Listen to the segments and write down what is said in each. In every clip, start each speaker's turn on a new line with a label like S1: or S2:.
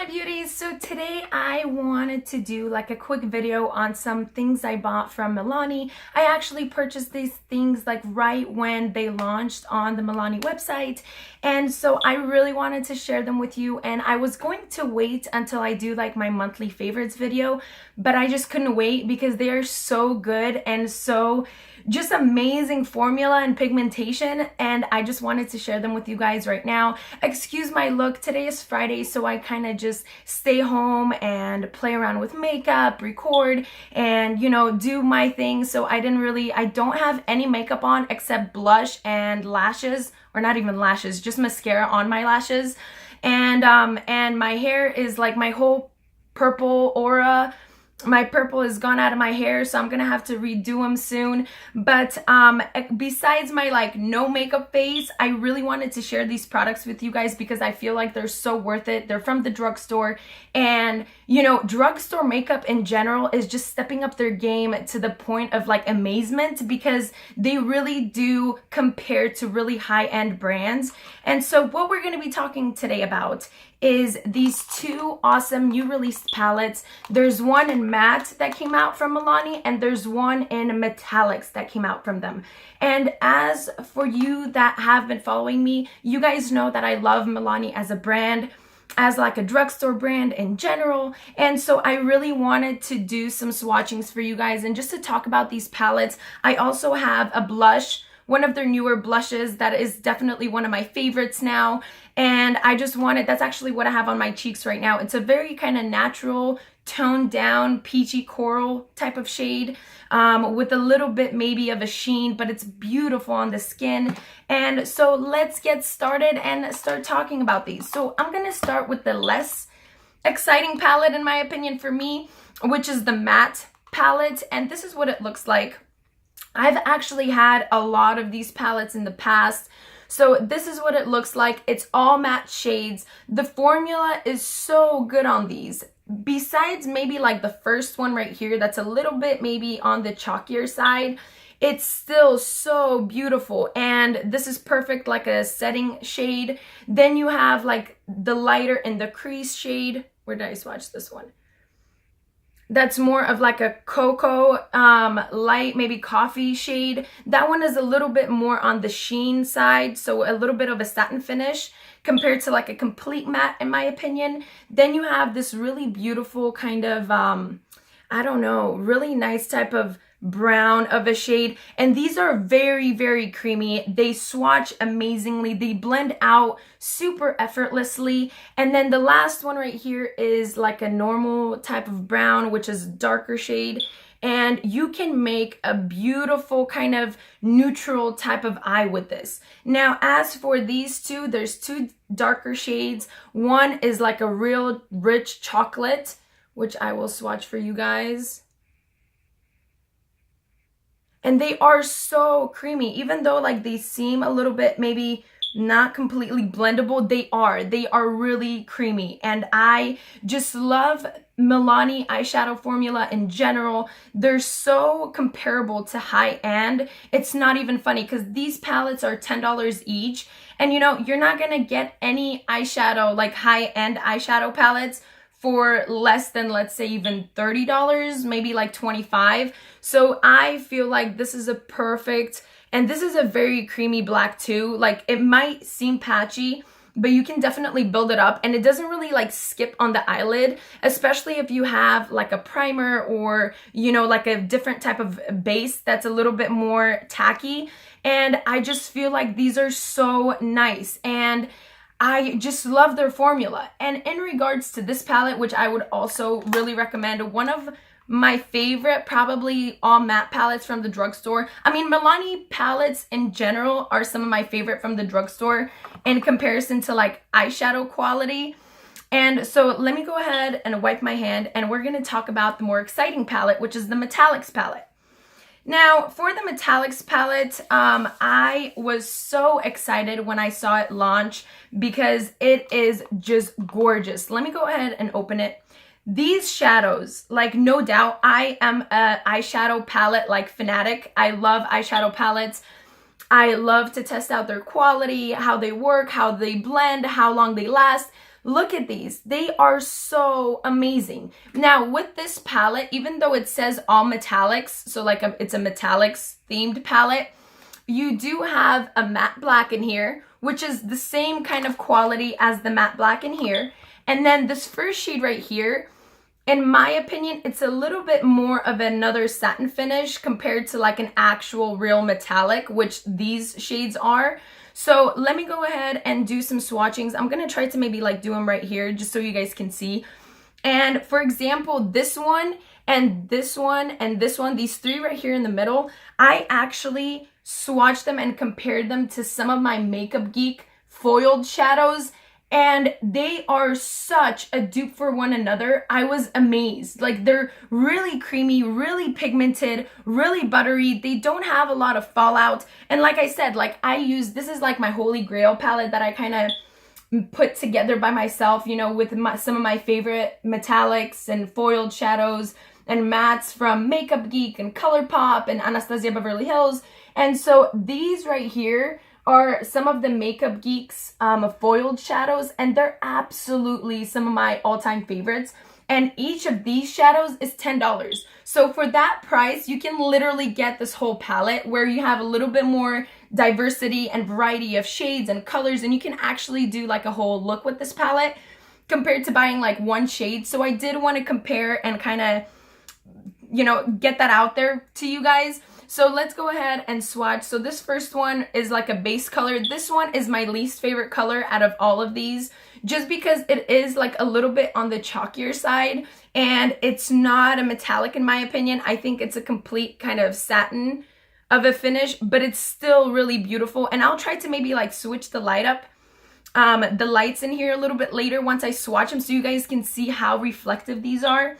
S1: my beauties. So today I wanted to do like a quick video on some things I bought from MILANI. I actually purchased these things like right when they launched on the MILANI website, and so I really wanted to share them with you. And I was going to wait until I do like my monthly favorites video, but I just couldn't wait because they are so good and so just amazing formula and pigmentation, and I just wanted to share them with you guys right now. Excuse my look, today is Friday, so I kind of just stay home and play around with makeup, record, and do my thing. So I don't have any makeup on except blush and lashes, or not even lashes, just mascara on my lashes. And my hair is like my whole purple aura. My purple is gone out of my hair, so I'm gonna have to redo them soon. But besides my like no makeup face, I really wanted to share these products with you guys because I feel like they're so worth it. They're from the drugstore, and drugstore makeup in general is just stepping up their game to the point of like amazement, because they really do compare to really high-end brands. And so what we're going to be talking today about is these two awesome new release palettes. There's one in matte that came out from MILANI, and there's one in metallics that came out from them. And as for you that have been following me, you guys know that I love MILANI as a brand, as like a drugstore brand in general. And so I really wanted to do some swatchings for you guys and just to talk about these palettes. I also have a blush, one of their newer blushes that is definitely one of my favorites now. And I just wanted, that's actually what I have on my cheeks right now. It's a very kind of natural, toned down, peachy coral type of shade, with a little bit maybe of a sheen, but it's beautiful on the skin. And so let's get started and start talking about these. So I'm gonna start with the less exciting palette in my opinion for me, which is the matte palette. And this is what it looks like. I've actually had a lot of these palettes in the past. So this is what it looks like. It's all matte shades. The formula is so good on these. Besides maybe like the first one right here, that's a little bit maybe on the chalkier side, it's still so beautiful. And this is perfect like a setting shade. Then you have like the lighter in the crease shade. Where did I swatch this one? That's more of like a cocoa light, maybe coffee shade. That one is a little bit more on the sheen side, so a little bit of a satin finish compared to like a complete matte in my opinion. Then you have this really beautiful kind of I don't know, really nice type of brown of a shade, and these are very, very creamy. They swatch amazingly, they blend out super effortlessly. And then the last one right here is like a normal type of brown, which is darker shade, and you can make a beautiful kind of neutral type of eye with this. Now as for these two, there's two darker shades. One is like a real rich chocolate, which I will swatch for you guys. And they are so creamy, even though like they seem a little bit maybe not completely blendable, they are really creamy. And I just love MILANI eyeshadow formula in general. They're so comparable to high-end. It's not even funny because these palettes are $10 each. And you're not gonna get any eyeshadow, like high-end eyeshadow palettes, for less than, let's say, even $30, maybe like $25. So I feel like this is a perfect, and this is a very creamy black too. Like it might seem patchy, but you can definitely build it up, and it doesn't really like skip on the eyelid, especially if you have like a primer or like a different type of base that's a little bit more tacky. And I just feel like these are so nice, and I just love their formula. And in regards to this palette, which I would also really recommend, one of my favorite probably all matte palettes from the drugstore. I mean, MILANI palettes in general are some of my favorite from the drugstore in comparison to like eyeshadow quality. And so let me go ahead and wipe my hand, and we're going to talk about the more exciting palette, which is the metallics palette. Now, for the metallics palette, I was so excited when I saw it launch because it is just gorgeous. Let me go ahead and open it. These shadows, like no doubt, I am a eyeshadow palette like fanatic. I love eyeshadow palettes. I love to test out their quality, how they work, how they blend, how long they last. Look at these. They are so amazing. Now with this palette, even though it says all metallics, so like it's a metallics themed palette, you do have a matte black in here, which is the same kind of quality as the matte black in here. And then this first shade right here, in my opinion, it's a little bit more of another satin finish compared to like an actual real metallic, which these shades are. So let me go ahead and do some swatchings. I'm going to try to maybe like do them right here just so you guys can see. And for example, this one and this one and this one, these three right here in the middle, I actually swatched them and compared them to some of my Makeup Geek foiled shadows. And they are such a dupe for one another. I was amazed. Like, they're really creamy, really pigmented, really buttery. They don't have a lot of fallout. And like I said, like this is like my holy grail palette that I kind of put together by myself, you know, with some of my favorite metallics and foiled shadows and mattes from Makeup Geek and ColourPop and Anastasia Beverly Hills. And so these right here are some of the Makeup Geek's foiled shadows, and they're absolutely some of my all-time favorites. And each of these shadows is $10. So for that price, you can literally get this whole palette where you have a little bit more diversity and variety of shades and colors, and you can actually do like a whole look with this palette compared to buying like one shade. So I did want to compare and kind of, you know, get that out there to you guys. So let's go ahead and swatch. So this first one is like a base color. This one is my least favorite color out of all of these, just because it is like a little bit on the chalkier side, and it's not a metallic in my opinion. I think it's a complete kind of satin of a finish, but it's still really beautiful. And I'll try to maybe like switch the light up, the lights in here a little bit later once I swatch them so you guys can see how reflective these are.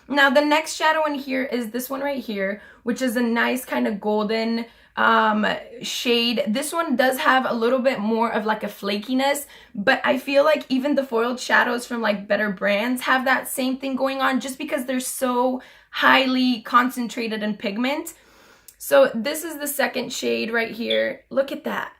S1: Now the next shadow in here is this one right here, which is a nice kind of golden shade. This one does have a little bit more of like a flakiness, but I feel like even the foiled shadows from like better brands have that same thing going on just because they're so highly concentrated in pigment. So this is the second shade right here. Look at that.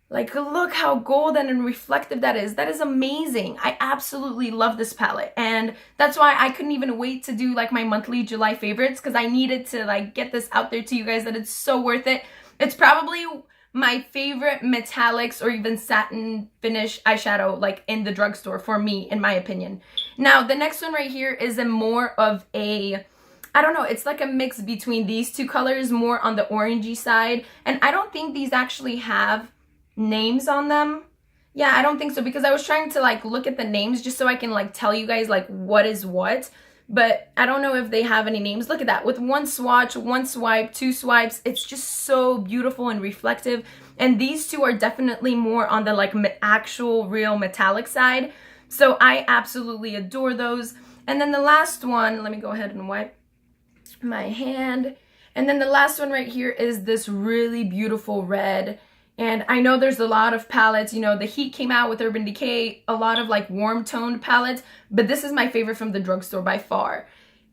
S1: Like, look how golden and reflective that is. That is amazing. I absolutely love this palette. And that's why I couldn't even wait to do like my monthly July favorites, because I needed to like get this out there to you guys that it's so worth it. It's probably my favorite metallics or even satin finish eyeshadow like in the drugstore for me, in my opinion. Now, the next one right here is a more of a, I don't know, it's like a mix between these two colors, more on the orangey side. And I don't think these actually have names on them. Yeah, I don't think so, because I was trying to like look at the names just so I can like tell you guys like what is what, but I don't know if they have any names. Look at that. With one swatch, one swipe, two swipes, it's just so beautiful and reflective. And these two are definitely more on the like actual real metallic side. So I absolutely adore those. And then the last one, let me go ahead and wipe my hand. And then the last one right here is this really beautiful red. And I know there's a lot of palettes, you know, the Heat came out with Urban Decay, a lot of like warm toned palettes, but this is my favorite from the drugstore by far.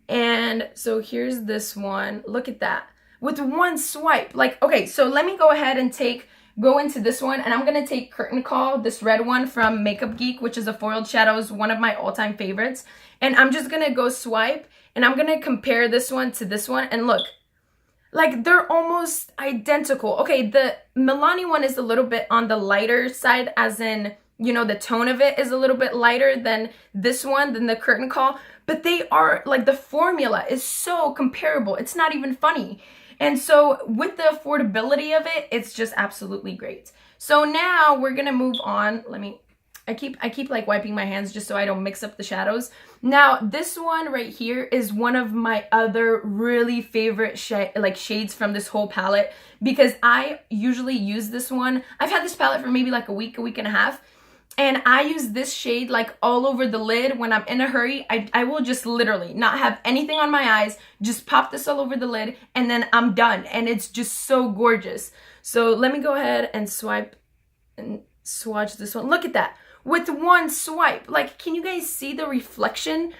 S1: And so here's this one. Look at that. With one swipe. Like, okay, so let me go ahead and go into this one, and I'm going to take Curtain Call, this red one from Makeup Geek, which is a foiled shadows, one of my all-time favorites. And I'm just going to go swipe, and I'm going to compare this one to this one, and look. Like, they're almost identical. Okay, the Milani one is a little bit on the lighter side, as in, you know, the tone of it is a little bit lighter than this one, than the Curtain Call. But they are, like, the formula is so comparable. It's not even funny. And so with the affordability of it, it's just absolutely great. So now we're going to move on. I keep like wiping my hands just so I don't mix up the shadows. Now, this one right here is one of my other really favorite shades from this whole palette, because I usually use this one. I've had this palette for maybe like a week and a half, and I use this shade like all over the lid when I'm in a hurry. I will just literally not have anything on my eyes, just pop this all over the lid, and then I'm done. And it's just so gorgeous. So let me go ahead and swipe and swatch this one. Look at that. With one swipe, like, can you guys see the reflection?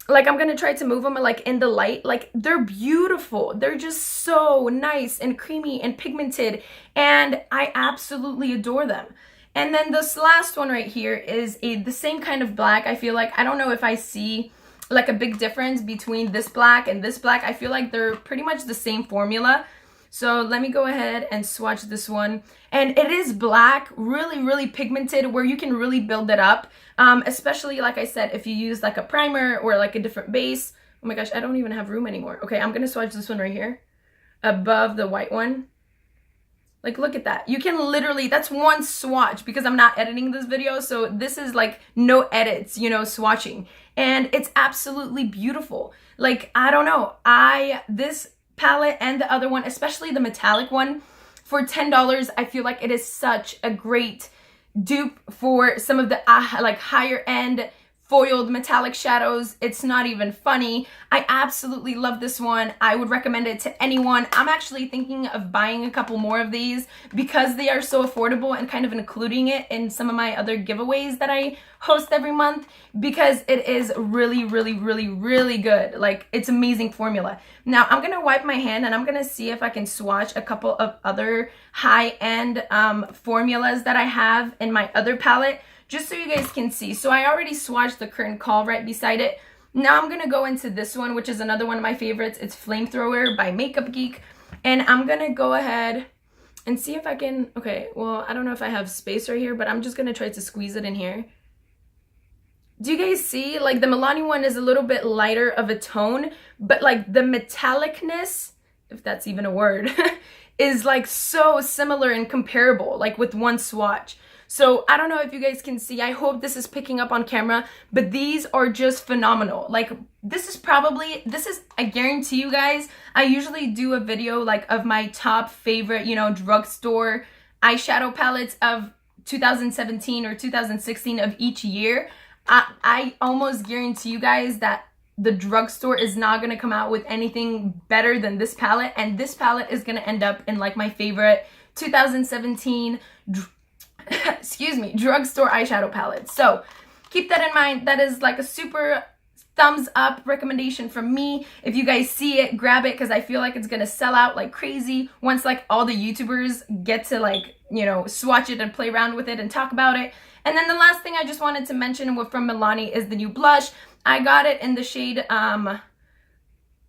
S1: Like, I'm gonna try to move them like in the light. Like, they're beautiful. They're just so nice and creamy and pigmented, and I absolutely adore them. And then this last one right here is the same kind of black. I feel like, I don't know if I see like a big difference between this black and this black. I feel like they're pretty much the same formula. So let me go ahead and swatch this one. And it is black, really, really pigmented, where you can really build it up. Especially, like I said, if you use like a primer or like a different base. Oh my gosh, I don't even have room anymore. Okay, I'm gonna swatch this one right here above the white one. Like, look at that. You can literally, that's one swatch, because I'm not editing this video. So this is like no edits, you know, swatching. And it's absolutely beautiful. Like, I don't know. This palette and the other one, especially the metallic one, for $10, I feel like it is such a great dupe for some of the like higher end foiled metallic shadows. It's not even funny. I absolutely love this one. I would recommend it to anyone. I'm actually thinking of buying a couple more of these because they are so affordable, and kind of including it in some of my other giveaways that I host every month, because it is really, really, really, really good. Like, it's amazing formula. Now I'm gonna wipe my hand and I'm gonna see if I can swatch a couple of other high-end formulas that I have in my other palette, just so you guys can see. So I already swatched the Curtain Call right beside it. Now I'm gonna go into this one, which is another one of my favorites. It's Flamethrower by Makeup Geek. And I'm gonna go ahead and see if I can, okay, well, I don't know if I have space right here, but I'm just gonna try to squeeze it in here. Do you guys see? Like, the Milani one is a little bit lighter of a tone, but like the metallicness, if that's even a word, is like so similar and comparable, like with one swatch. So I don't know if you guys can see. I hope this is picking up on camera, but these are just phenomenal. Like, this is, I guarantee you guys, I usually do a video like of my top favorite, you know, drugstore eyeshadow palettes of 2017 or 2016 of each year. I almost guarantee you guys that the drugstore is not going to come out with anything better than this palette. And this palette is going to end up in like my favorite 2017 excuse me, drugstore eyeshadow palette. So keep that in mind. That is like a super thumbs up recommendation from me. If you guys see it, grab it, because I feel like it's gonna sell out like crazy once like all the YouTubers get to like, you know, swatch it and play around with it and talk about it. And then the last thing I just wanted to mention from Milani is the new blush. I got it in the shade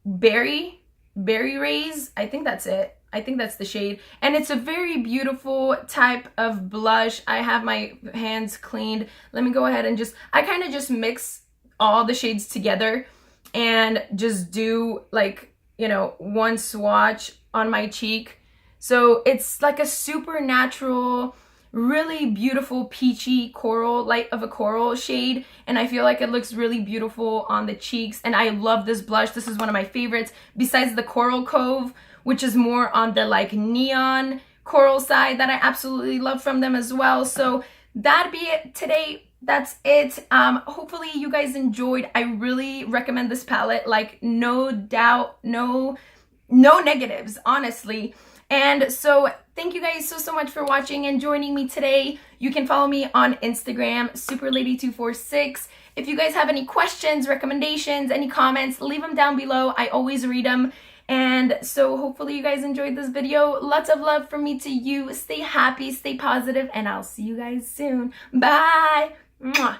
S1: Berry Rays. I think that's it. I think that's the shade. And it's a very beautiful type of blush. I have my hands cleaned. Let me go ahead and I kind of just mix all the shades together and just do like, you know, one swatch on my cheek. So it's like a super natural, really beautiful peachy coral, light of a coral shade. And I feel like it looks really beautiful on the cheeks. And I love this blush. This is one of my favorites besides the Coral Cove, which is more on the like neon coral side that I absolutely love from them as well. So that'd be it today. That's it. Hopefully you guys enjoyed. I really recommend this palette. Like, no doubt, no negatives, honestly. And so thank you guys so much for watching and joining me today. You can follow me on Instagram, superlady246. If you guys have any questions, recommendations, any comments, leave them down below. I always read them. And so hopefully you guys enjoyed this video. Lots of love from me to you. Stay happy, stay positive, and I'll see you guys soon. Bye. Mwah.